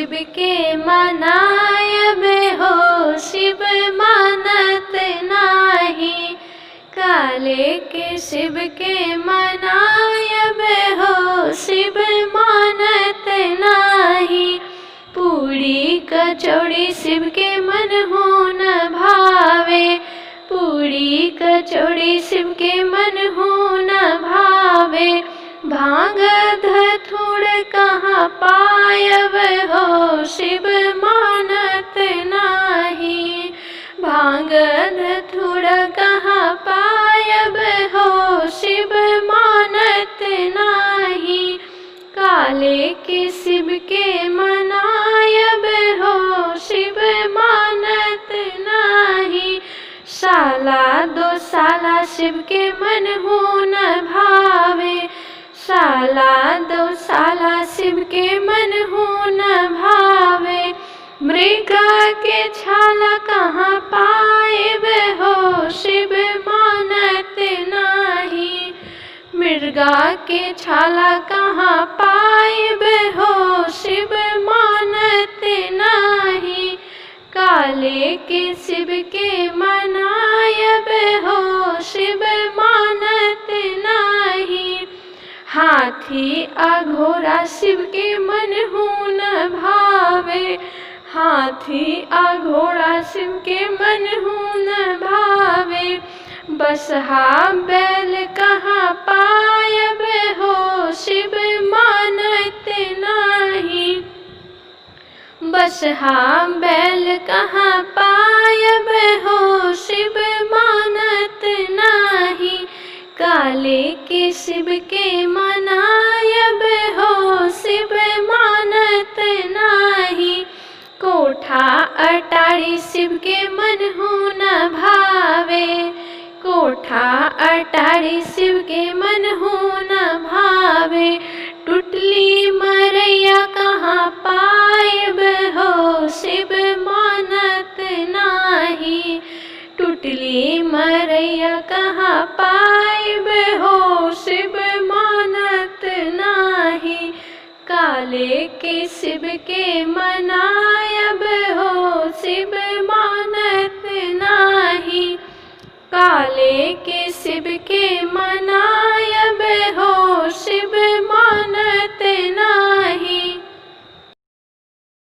शिव के मनायब हो शिव मानत नाही। काले के शिव के मनायब हो शिव मानत नाही। पूड़ी कचौड़ी शिव के मन हो न भावे। पूड़ी कचौड़ी शिव के मन हो न भावे। भांग धतूर कहाँ पायब हो शिव मानत नाही। भांग धतूर कहाँ पायब हो शिव मानत नाही। काले के शिव के मनायब हो शिव मानत नाही। साला दो साला शिव के मन हो न भावे। साला दो साला शिव के मन हो न भावे। मृगा के छाला कहाँ पायब हो शिव मानत नाही। मृगा के छाला कहाँ पायब हो शिव मानत नाही। काले के शिव के मनायब हो शिव मानत नाही। हाथी अघोरा शिव के मन हो न भावे। हाथी अघोरा शिव के मन हो न भावे। बसहा बैल कहाँ पायब हो शिव मानत नाही। बसहा बैल कहाँ पायब हो शिव मानत नाही। काले के शिव के मनायब हो शिव मानत नाही। कोठा अटारी शिव के मन हो न भावे। कोठा अटारी शिव के मन हो न भावे। टुटली मरैया कहाँ पायब हो शिव मानत नाही। टुटली मरैया कहाँ पायब हो शिव मानत नाही। काले के शिव के मनायब हो शिव मानत नाही। काले के शिव के मनायब हो शिव